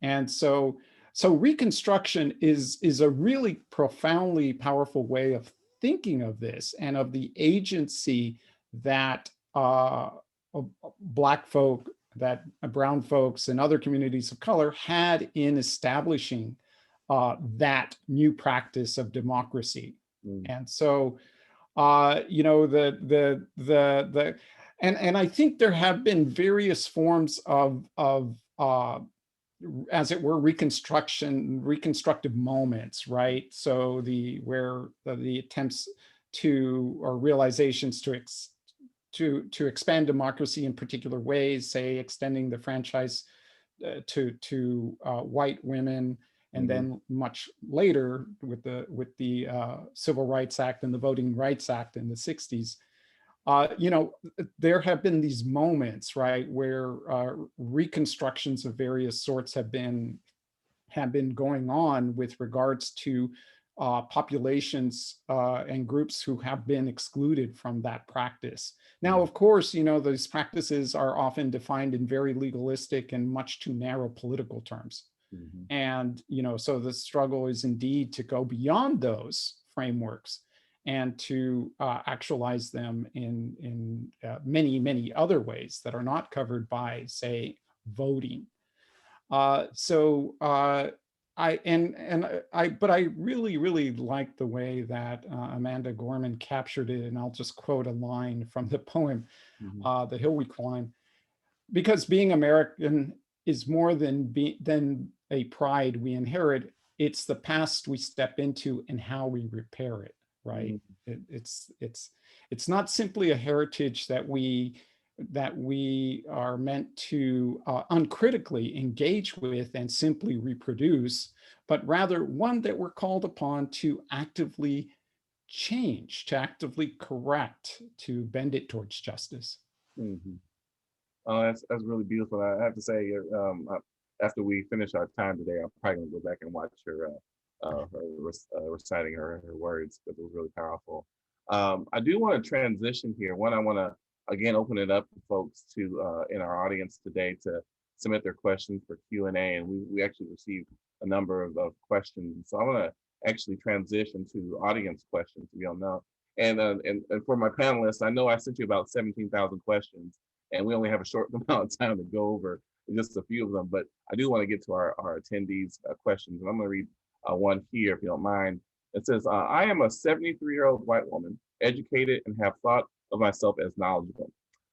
And so Reconstruction is a really profoundly powerful way of thinking of this, and of the agency that Black folk, that brown folks and other communities of color had in establishing that new practice of democracy. Mm. And so, you know, and I think there have been various forms of as it were, reconstructive moments, right? So where the attempts to, or realizations to expand democracy in particular ways, say extending the franchise to white women, and then much later with the Civil Rights Act and the Voting Rights Act in the 60s. You know, there have been these moments, right, where reconstructions of various sorts have been going on with regards to populations and groups who have been excluded from that practice. Now, of course, you know, those practices are often defined in very legalistic and much too narrow political terms. And, you know, so the struggle is indeed to go beyond those frameworks and to actualize them in many, many other ways that are not covered by, say, voting. But I really like the way that Amanda Gorman captured it, and I'll just quote a line from the poem, the Hill We Climb, because being American is more than a pride we inherit. It's the past we step into and how we repair it. Right? It's not simply a heritage that we are meant to uncritically engage with and simply reproduce, but rather one that we're called upon to actively change, to actively correct, to bend it towards justice. That's really beautiful. I have to say, after we finish our time today, I'm probably gonna go back and watch her reciting her words, because it was really powerful. I do want to transition here. One, I want to again open it up to folks to in our audience today to submit their questions for Q&A, and we actually received a number of questions. So I want to actually transition to audience questions, if you don't know. And for my panelists, I know I sent you about 17,000 questions, and we only have a short amount of time to go over just a few of them, but I do want to get to our attendees' questions, and I'm going to read one here, if you don't mind. It says, I am a 73-year-old white woman, educated, and have thought of myself as knowledgeable.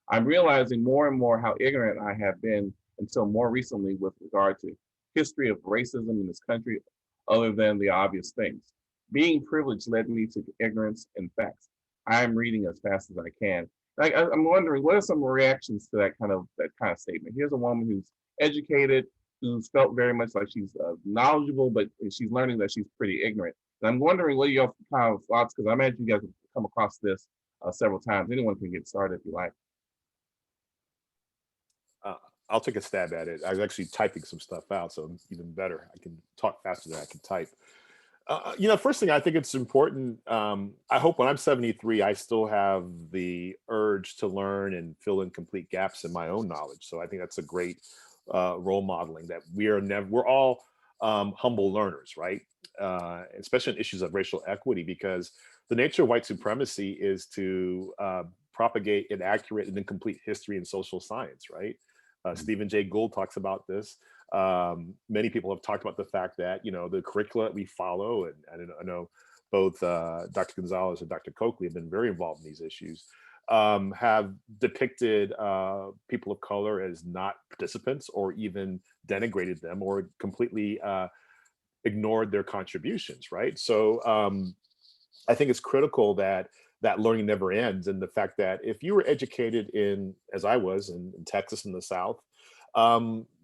I'm realizing more and more how ignorant I have been until more recently with regard to history of racism in this country, other than the obvious things. Being privileged led me to ignorance and facts. I am reading as fast as I can. I'm wondering, what are some reactions to that kind of statement? Here's a woman who's educated, who's felt very much like she's knowledgeable, but she's learning that she's pretty ignorant. And I'm wondering what are your kind of thoughts, because I imagine you guys have come across this several times. Anyone can get started if you like. I'll take a stab at it. I was actually typing some stuff out, so even better. I can talk faster than I can type. You know, first thing, I think it's important. I hope when I'm 73, I still have the urge to learn and fill in complete gaps in my own knowledge. So I think that's a great role modeling, that we're all humble learners, right? Especially in issues of racial equity, because the nature of white supremacy is to propagate inaccurate and incomplete history and social science, right? Stephen Jay Gould talks about this. Many people have talked about the fact that, you know, the curricula that we follow, and I know both Dr. González and Dr. Cokley have been very involved in these issues, have depicted people of color as not participants, or even denigrated them, or completely ignored their contributions, right? So I think it's critical that learning never ends, and the fact that if you were educated in, as I was in Texas in the South,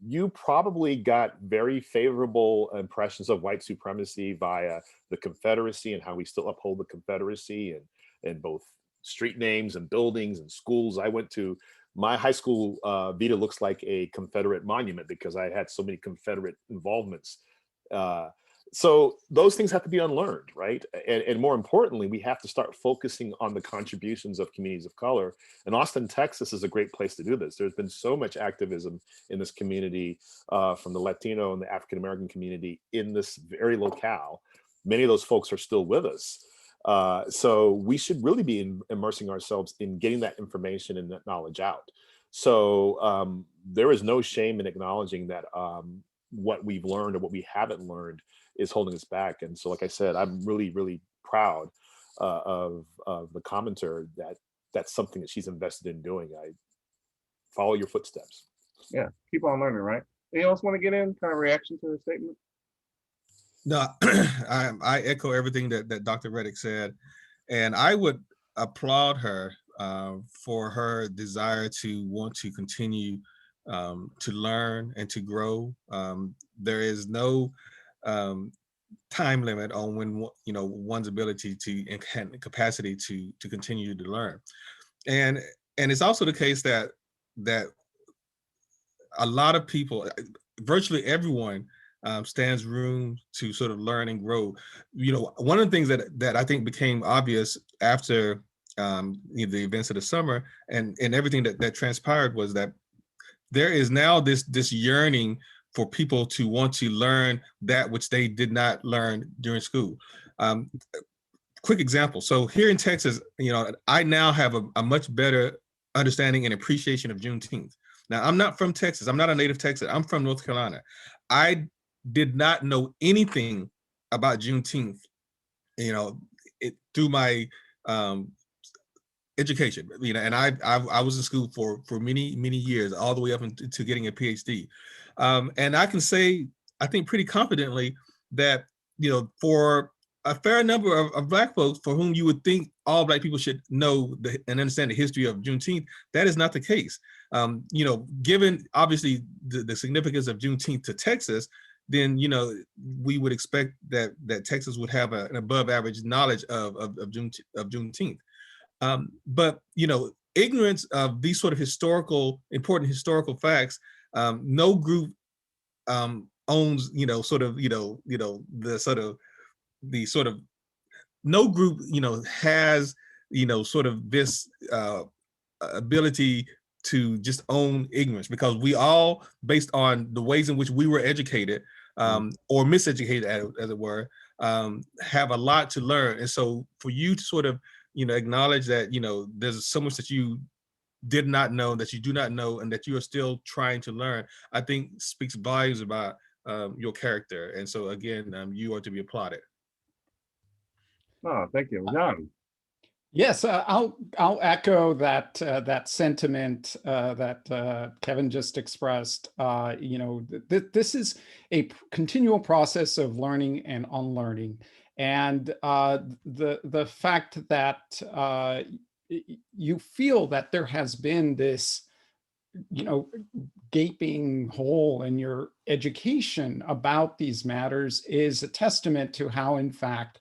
you probably got very favorable impressions of white supremacy via the Confederacy and how we still uphold the Confederacy, and both street names and buildings and schools. I went to my high school, Vita looks like a Confederate monument because I had so many Confederate involvements. So those things have to be unlearned, right? And more importantly, we have to start focusing on the contributions of communities of color. And Austin, Texas is a great place to do this. There's been so much activism in this community from the Latino and the African-American community in this very locale. Many of those folks are still with us. So we should really be immersing ourselves in getting that information and that knowledge out. So there is no shame in acknowledging that what we've learned or what we haven't learned is holding us back. And so, like I said, I'm really, really proud of the commenter that that's something that she's invested in doing. I follow your footsteps. Yeah, keep on learning, right? Anyone else want to get in? Kind of reaction to her statement? No, I echo everything that Dr. Reddick said, and I would applaud her for her desire to want to continue to learn and to grow. There is no time limit on when one's ability to and capacity to continue to learn, and it's also the case that a lot of people, virtually everyone, stands room to sort of learn and grow. One of the things that I think became obvious after the events of the summer and everything that transpired was that there is now this yearning for people to want to learn that which they did not learn during school. Quick example. So here in Texas, I now have a much better understanding and appreciation of Juneteenth. Now, I'm not from Texas. I'm not a native Texan. I'm from North Carolina. I did not know anything about Juneteenth, through my education, and I was in school for many, many years, all the way up into getting a PhD. And I can say, I think pretty confidently that, for a fair number of Black folks for whom you would think all Black people should know and understand the history of Juneteenth, that is not the case. Given obviously the significance of Juneteenth to Texas, then we would expect that Texas would have an above average knowledge of Juneteenth. But ignorance of these sort of important historical facts, no group owns no group has sort of this ability to just own ignorance, because we all, based on the ways in which we were educated or miseducated, as it were, have a lot to learn. And so for you to sort of acknowledge that there's so much that you did not know, that you do not know, and that you are still trying to learn, I think speaks volumes about your character. And so again, you are to be applauded. Oh, thank you, John. Yes, I'll echo that sentiment that Kevin just expressed. This is a continual process of learning and unlearning, and the fact that you feel that there has been this gaping hole in your education about these matters is a testament to how, in fact,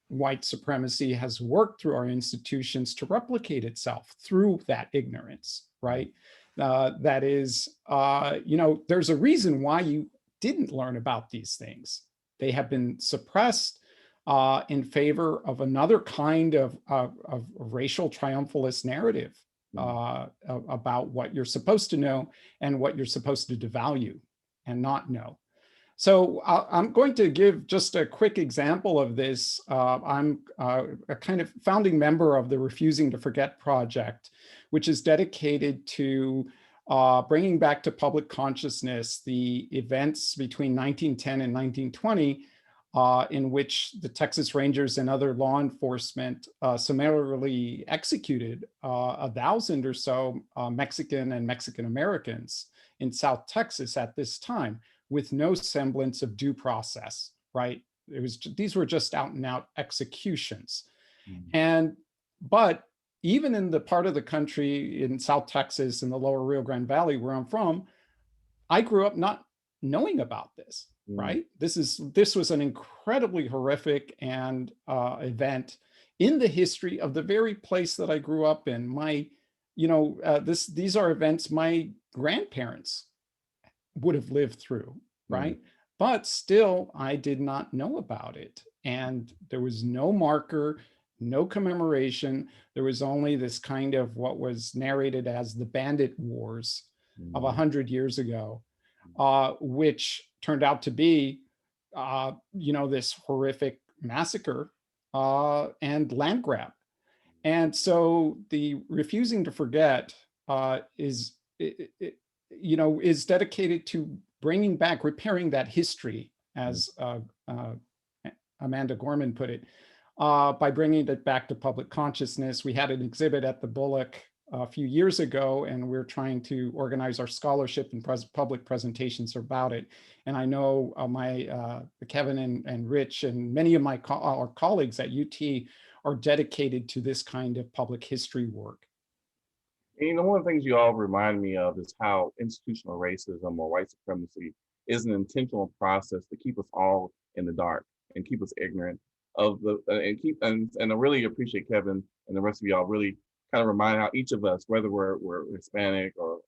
white supremacy has worked through our institutions to replicate itself through that ignorance, right? That is, there's a reason why you didn't learn about these things. They have been suppressed in favor of another kind of racial triumphalist narrative about what you're supposed to know and what you're supposed to devalue and not know. So I'm going to give just a quick example of this. I'm a kind of founding member of the Refusing to Forget project, which is dedicated to bringing back to public consciousness the events between 1910 and 1920, in which the Texas Rangers and other law enforcement summarily executed 1,000 or so Mexican and Mexican Americans in South Texas at this time, with no semblance of due process, right? These were just out and out executions. But even in the part of the country in South Texas, in the lower Rio Grande Valley where I'm from, I grew up not knowing about this, right? This was an incredibly horrific and event in the history of the very place that I grew up in. These are events my grandparents would have lived through, right? But still, I did not know about it. And there was no marker, no commemoration. There was only this kind of what was narrated as the bandit wars of 100 years ago, which turned out to be, this horrific massacre and land grab. And so the Refusing to Forget is dedicated to bringing back, repairing that history as Amanda Gorman put it, by bringing it back to public consciousness. We had an exhibit at the Bullock a few years ago, and we're trying to organize our scholarship and public presentations about it. And I know Kevin and Rich and many of my our colleagues at UT are dedicated to this kind of public history work. And, you know, one of the things you all remind me of is how institutional racism or white supremacy is an intentional process to keep us all in the dark and keep us ignorant of the and I really appreciate Kevin and the rest of y'all really kind of remind how each of us, whether we're Hispanic or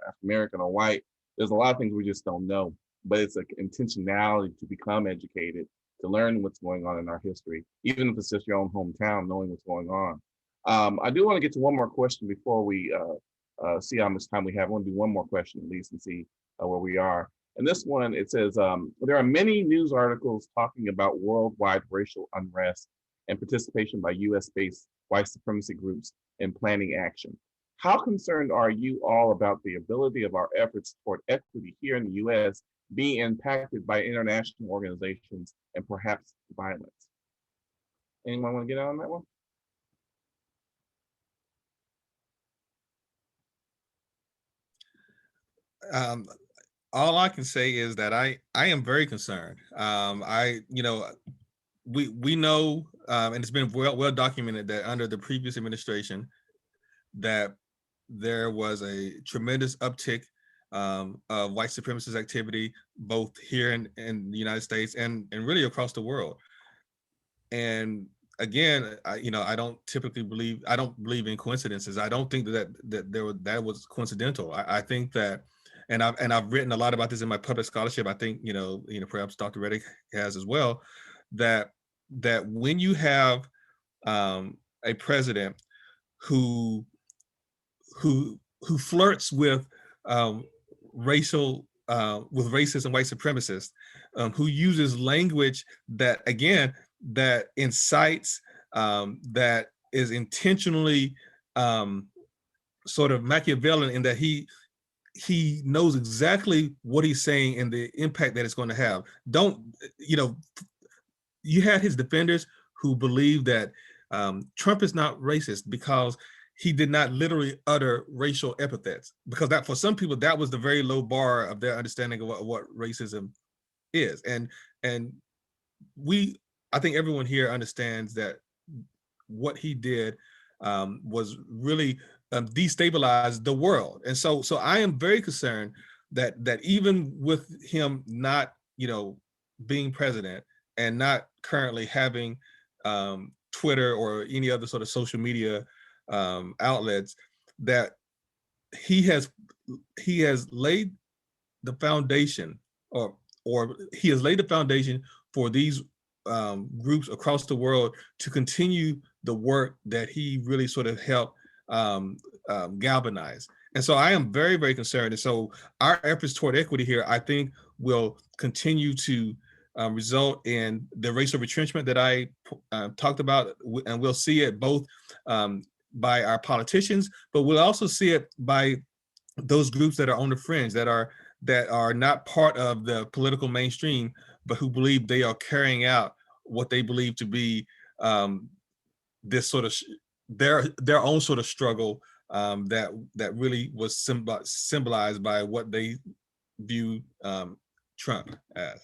African American or white, there's a lot of things we just don't know. But it's an intentionality to become educated, to learn what's going on in our history, even if it's just your own hometown, knowing what's going on. I do want to get to one more question before we see how much time we have. I want to do one more question at least and see where we are. And this one, it says, there are many news articles talking about worldwide racial unrest and participation by US-based white supremacy groups in planning action. How concerned are you all about the ability of our efforts toward equity here in the US being impacted by international organizations and perhaps violence? Anyone want to get out on that one? All I can say is that I am very concerned. We know, and it's been well documented that under the previous administration, that there was a tremendous uptick of white supremacist activity, both here in the United States and really across the world. And again, I don't believe in coincidences. I don't think that was coincidental. I think that, and I've written a lot about this in my public scholarship. I think perhaps Dr. Reddick has as well. That when you have a president who flirts with racism, white supremacists, who uses language that incites, that is intentionally sort of Machiavellian in that he knows exactly what he's saying and the impact that it's going to have. You had his defenders who believe that Trump is not racist because he did not literally utter racial epithets, because that for some people that was the very low bar of their understanding of what racism is. And I think everyone here understands that what he did was really destabilize the world. And so I am very concerned that even with him not being president and not currently having Twitter or any other sort of social media outlets, that he has laid the foundation, or he has laid the foundation for these groups across the world to continue the work that he really sort of helped galvanize. And so I am very, very concerned. And so our efforts toward equity here, I think, will continue to result in the racial retrenchment that I talked about, and we'll see it both by our politicians, but we'll also see it by those groups that are on the fringe, that are not part of the political mainstream, but who believe they are carrying out what they believe to be this sort of their own sort of struggle that really was symbolized by what they view Trump as.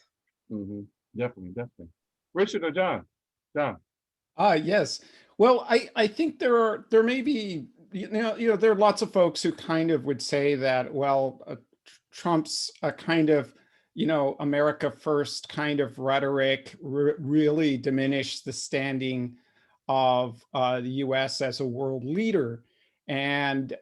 Mm-hmm. Definitely. Richard or John? John. Yes. Well, I think there may be, there are lots of folks who kind of would say that, well, Trump's a kind of, America first kind of rhetoric really diminished the standing of the US as a world leader. And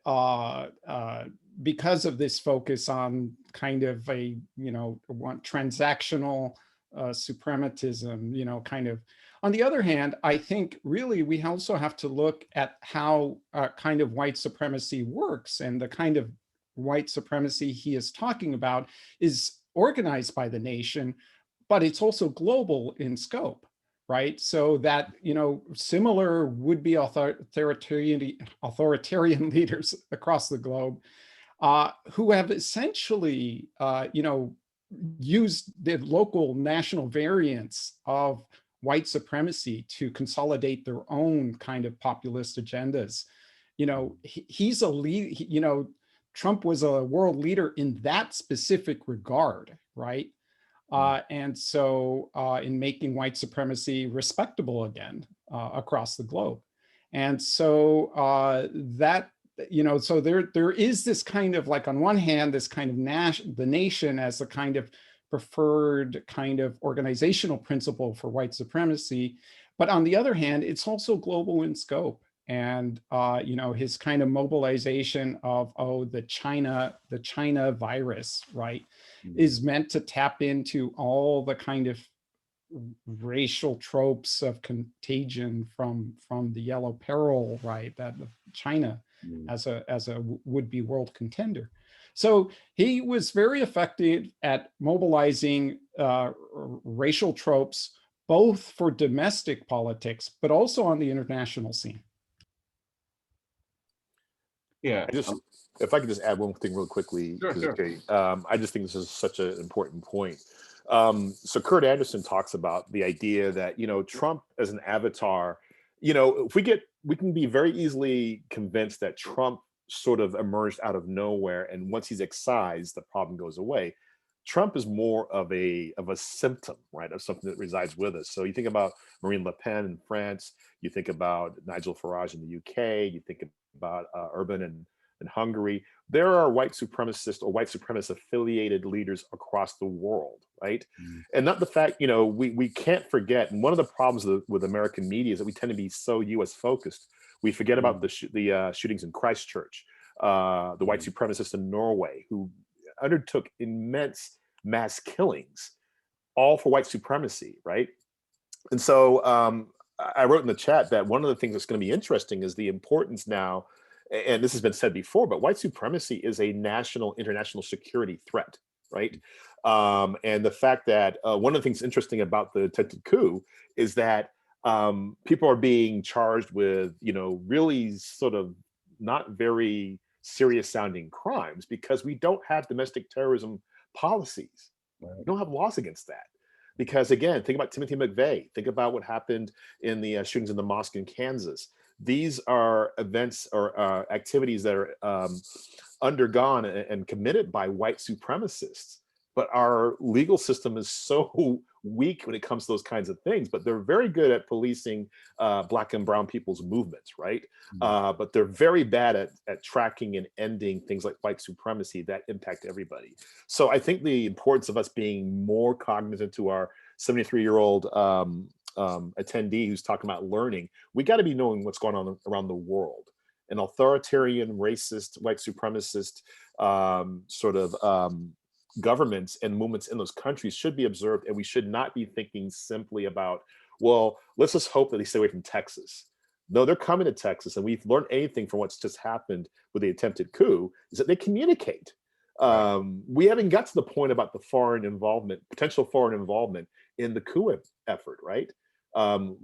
because of this focus on kind of a, transactional suprematism, kind of. On the other hand, I think really we also have to look at how kind of white supremacy works, and the kind of white supremacy he is talking about is organized by the nation, but it's also global in scope, right? So that, similar would-be authoritarian leaders across the globe who have essentially, used the local national variants of white supremacy to consolidate their own kind of populist agendas. You know, he's a lead, you know, Trump was a world leader in that specific regard, right? And so in making white supremacy respectable again across the globe. And so that, you know, so there is this kind of, like, on one hand, this kind of the nation as a kind of preferred kind of organizational principle for white supremacy. But on the other hand, it's also global in scope. And you know, his kind of mobilization of, oh, the China virus, right, is meant to tap into all the kind of racial tropes of contagion from the yellow peril, right, that China as a would-be world contender. So he was very effective at mobilizing racial tropes, both for domestic politics, but also on the international scene. Yeah. If I could just add one thing real quickly, Sure. okay, I just think this is such an important point. So Kurt Anderson talks about the idea that, you know, Trump as an avatar, you know, if we can be very easily convinced that Trump sort of emerged out of nowhere, and once he's excised, the problem goes away. Trump is more of a symptom, right, of something that resides with us. So you think about Marine Le Pen in France, you think about Nigel Farage in the UK, you think about Urban in Hungary. There are white supremacist or white supremacist affiliated leaders across the world, right? And not the fact, you know, we can't forget, and one of the problems with American media is that we tend to be so US focused. We forget about the shootings in Christchurch, the white supremacists in Norway who undertook immense mass killings, all for white supremacy, right? And so I wrote in the chat that one of the things that's going to be interesting is the importance now, and this has been said before, but white supremacy is a international security threat, right? And the fact that one of the things interesting about the attempted coup is that people are being charged with, you know, really sort of not very serious sounding crimes because we don't have domestic terrorism policies. We don't have laws against that. Because again, think about Timothy McVeigh. Think about what happened in the shootings in the mosque in Kansas. These are events or activities that are undergone and committed by white supremacists. But our legal system is so weak when it comes to those kinds of things. But they're very good at policing Black and brown people's movements, right? But they're very bad at tracking and ending things like white supremacy that impact everybody. So I think the importance of us being more cognizant to our 73-year-old attendee who's talking about learning, we got to be knowing what's going on around the world. An authoritarian, racist, white supremacist sort of governments and movements in those countries should be observed, and we should not be thinking simply about, well, let's just hope that they stay away from Texas. No, they're coming to Texas, and we've learned anything from what's just happened with the attempted coup is that they communicate. We haven't got to the point about the foreign involvement, potential foreign involvement in the coup effort, right?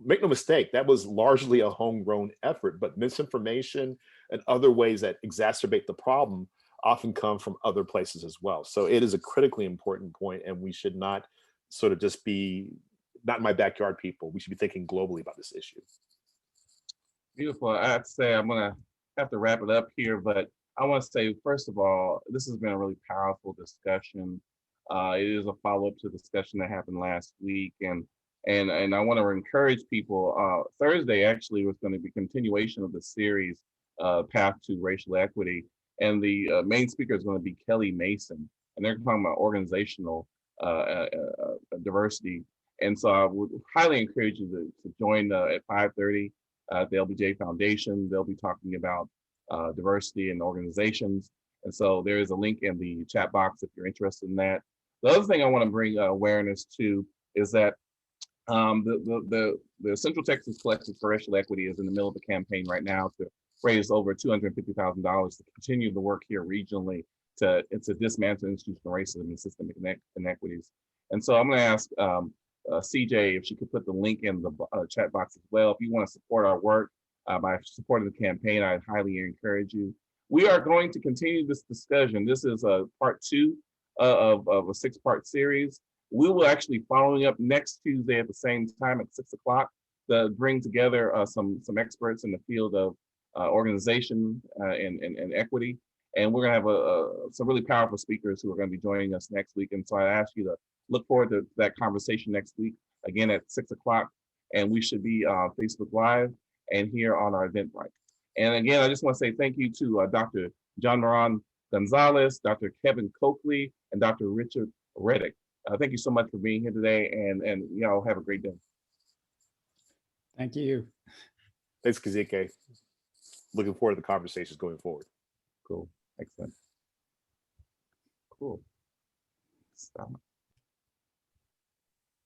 Make no mistake, that was largely a homegrown effort, but misinformation and other ways that exacerbate the problem often come from other places as well. So it is a critically important point, and we should not sort of just be not in my backyard people. We should be thinking globally about this issue. Beautiful. I have to say, I'm gonna have to wrap it up here, but I want to say, first of all, this has been a really powerful discussion. It is a follow-up to the discussion that happened last week, and I want to encourage people. Thursday actually was going to be a continuation of the series, Path to Racial Equity. And the main speaker is going to be Kelly Mason, and they're talking about organizational diversity. And so I would highly encourage you to join at 5:30 at the LBJ Foundation. They'll be talking about diversity in organizations. And so there is a link in the chat box if you're interested in that. The other thing I want to bring awareness to is that the Central Texas Collective for Racial Equity is in the middle of a campaign right now to raise over $250,000 to continue the work here regionally to dismantle institutional racism and systemic inequities. And so I'm going to ask CJ if she could put the link in the chat box as well. If you want to support our work by supporting the campaign, I highly encourage you. We are going to continue this discussion. This is part 2 of a 6-part series. We will actually following up next Tuesday at the same time at 6 o'clock to bring together some experts in the field of organization and equity. And we're going to have some really powerful speakers who are going to be joining us next week. And so I ask you to look forward to that conversation next week, again at 6 o'clock. And we should be on Facebook Live and here on our Eventbrite. And again, I just want to say thank you to Dr. John Morán González, Dr. Kevin Cokley, and Dr. Richard Reddick. Thank you so much for being here today, and y'all have a great day. Thank you. Thanks, Kazike. Looking forward to the conversations going forward. Cool. Excellent. Cool. Stop.